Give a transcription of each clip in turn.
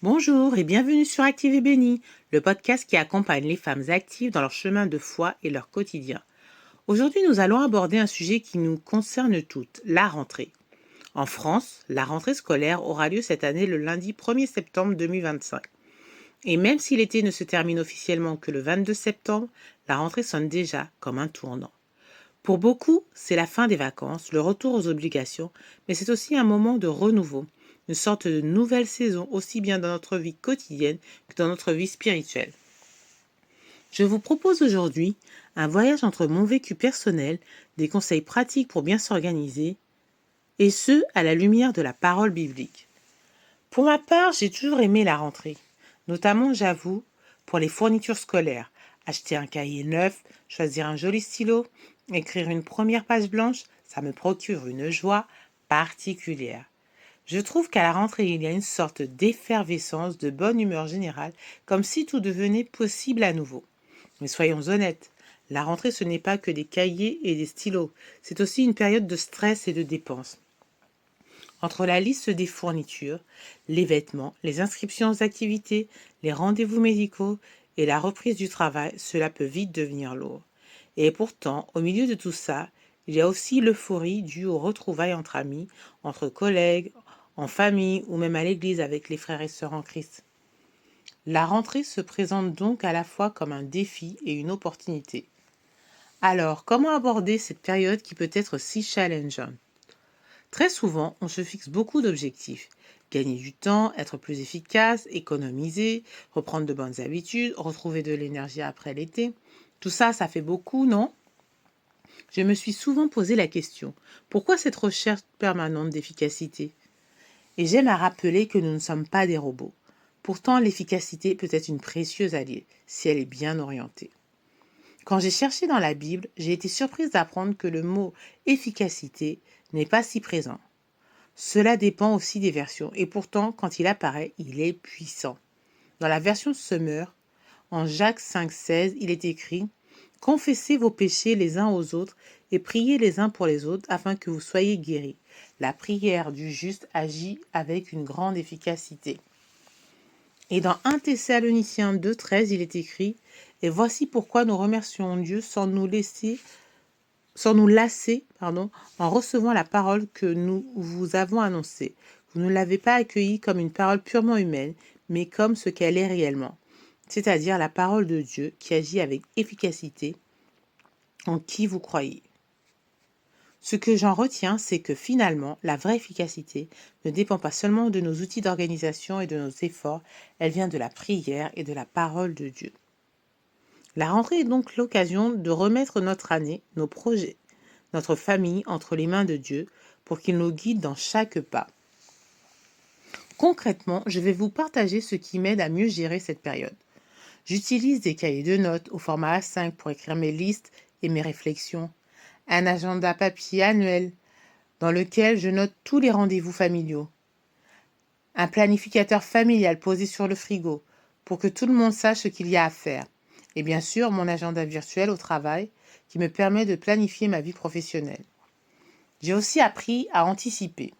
Bonjour et bienvenue sur Active et Bénie, le podcast qui accompagne les femmes actives dans leur chemin de foi et leur quotidien. Aujourd'hui, nous allons aborder un sujet qui nous concerne toutes, la rentrée. En France, la rentrée scolaire aura lieu cette année le lundi 1er septembre 2025. Et même si l'été ne se termine officiellement que le 22 septembre, la rentrée sonne déjà comme un tournant. Pour beaucoup, c'est la fin des vacances, le retour aux obligations, mais c'est aussi un moment de renouveau, une sorte de nouvelle saison aussi bien dans notre vie quotidienne que dans notre vie spirituelle. Je vous propose aujourd'hui un voyage entre mon vécu personnel, des conseils pratiques pour bien s'organiser, et ce, à la lumière de la parole biblique. Pour ma part, j'ai toujours aimé la rentrée, notamment, j'avoue, pour les fournitures scolaires. Acheter un cahier neuf, choisir un joli stylo, écrire une première page blanche, ça me procure une joie particulière. Je trouve qu'à la rentrée, il y a une sorte d'effervescence, de bonne humeur générale, comme si tout devenait possible à nouveau. Mais soyons honnêtes, la rentrée, ce n'est pas que des cahiers et des stylos, c'est aussi une période de stress et de dépenses. Entre la liste des fournitures, les vêtements, les inscriptions aux activités, les rendez-vous médicaux et la reprise du travail, cela peut vite devenir lourd. Et pourtant, au milieu de tout ça, il y a aussi l'euphorie due aux retrouvailles entre amis, entre collègues, en famille ou même à l'église avec les frères et sœurs en Christ. La rentrée se présente donc à la fois comme un défi et une opportunité. Alors, comment aborder cette période qui peut être si challengeante ? Très souvent, on se fixe beaucoup d'objectifs. Gagner du temps, être plus efficace, économiser, reprendre de bonnes habitudes, retrouver de l'énergie après l'été. Tout ça, ça fait beaucoup, non ? Je me suis souvent posé la question, pourquoi cette recherche permanente d'efficacité ? Et j'aime à rappeler que nous ne sommes pas des robots. Pourtant, l'efficacité peut être une précieuse alliée, si elle est bien orientée. Quand j'ai cherché dans la Bible, j'ai été surprise d'apprendre que le mot efficacité n'est pas si présent. Cela dépend aussi des versions, et pourtant, quand il apparaît, il est puissant. Dans la version Summer, en Jacques 5,16, il est écrit « Confessez vos péchés les uns aux autres et priez les uns pour les autres afin que vous soyez guéris. La prière du juste agit avec une grande efficacité. » Et dans 1 Thessaloniciens 2,13, il est écrit « Et voici pourquoi nous remercions Dieu sans nous lasser, en recevant la parole que nous vous avons annoncée. Vous ne l'avez pas accueillie comme une parole purement humaine, mais comme ce qu'elle est réellement, c'est-à-dire la parole de Dieu qui agit avec efficacité en qui vous croyez. » Ce que j'en retiens, c'est que finalement, la vraie efficacité ne dépend pas seulement de nos outils d'organisation et de nos efforts, elle vient de la prière et de la parole de Dieu. La rentrée est donc l'occasion de remettre notre année, nos projets, notre famille entre les mains de Dieu pour qu'il nous guide dans chaque pas. Concrètement, je vais vous partager ce qui m'aide à mieux gérer cette période. J'utilise des cahiers de notes au format A5 pour écrire mes listes et mes réflexions, un agenda papier annuel dans lequel je note tous les rendez-vous familiaux, un planificateur familial posé sur le frigo pour que tout le monde sache ce qu'il y a à faire, et bien sûr mon agenda virtuel au travail qui me permet de planifier ma vie professionnelle. J'ai aussi appris à anticiper,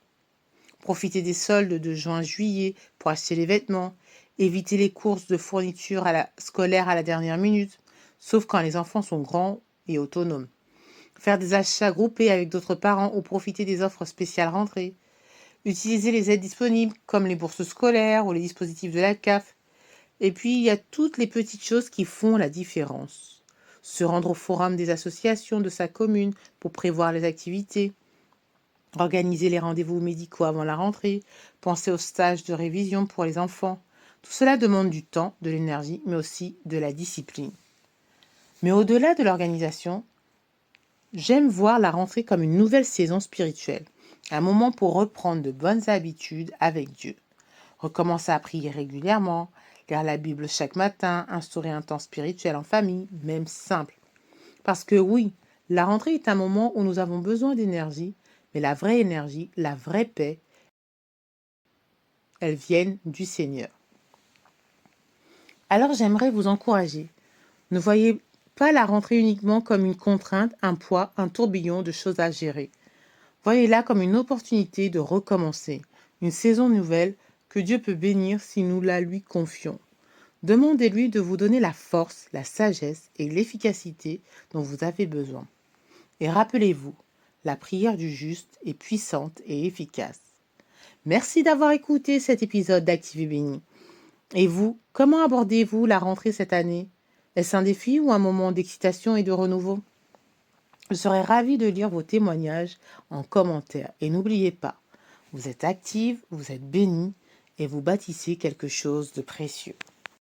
profiter des soldes de juin-juillet pour acheter les vêtements, éviter les courses de fournitures scolaires à la dernière minute, sauf quand les enfants sont grands et autonomes. Faire des achats groupés avec d'autres parents ou profiter des offres spéciales rentrées. Utiliser les aides disponibles comme les bourses scolaires ou les dispositifs de la CAF. Et puis, il y a toutes les petites choses qui font la différence. Se rendre au forum des associations de sa commune pour prévoir les activités. Organiser les rendez-vous médicaux avant la rentrée. Penser aux stages de révision pour les enfants. Tout cela demande du temps, de l'énergie, mais aussi de la discipline. Mais au-delà de l'organisation, j'aime voir la rentrée comme une nouvelle saison spirituelle, un moment pour reprendre de bonnes habitudes avec Dieu. Recommencer à prier régulièrement, lire la Bible chaque matin, instaurer un temps spirituel en famille, même simple. Parce que oui, la rentrée est un moment où nous avons besoin d'énergie, mais la vraie énergie, la vraie paix, elles viennent du Seigneur. Alors j'aimerais vous encourager. Ne voyez pas la rentrée uniquement comme une contrainte, un poids, un tourbillon de choses à gérer. Voyez-la comme une opportunité de recommencer, une saison nouvelle que Dieu peut bénir si nous la lui confions. Demandez-lui de vous donner la force, la sagesse et l'efficacité dont vous avez besoin. Et rappelez-vous, la prière du juste est puissante et efficace. Merci d'avoir écouté cet épisode d'Active et Béni. Et vous, comment abordez-vous la rentrée cette année? Est-ce un défi ou un moment d'excitation et de renouveau? Je serais ravie de lire vos témoignages en commentaire. Et n'oubliez pas, vous êtes active, vous êtes bénie et vous bâtissez quelque chose de précieux.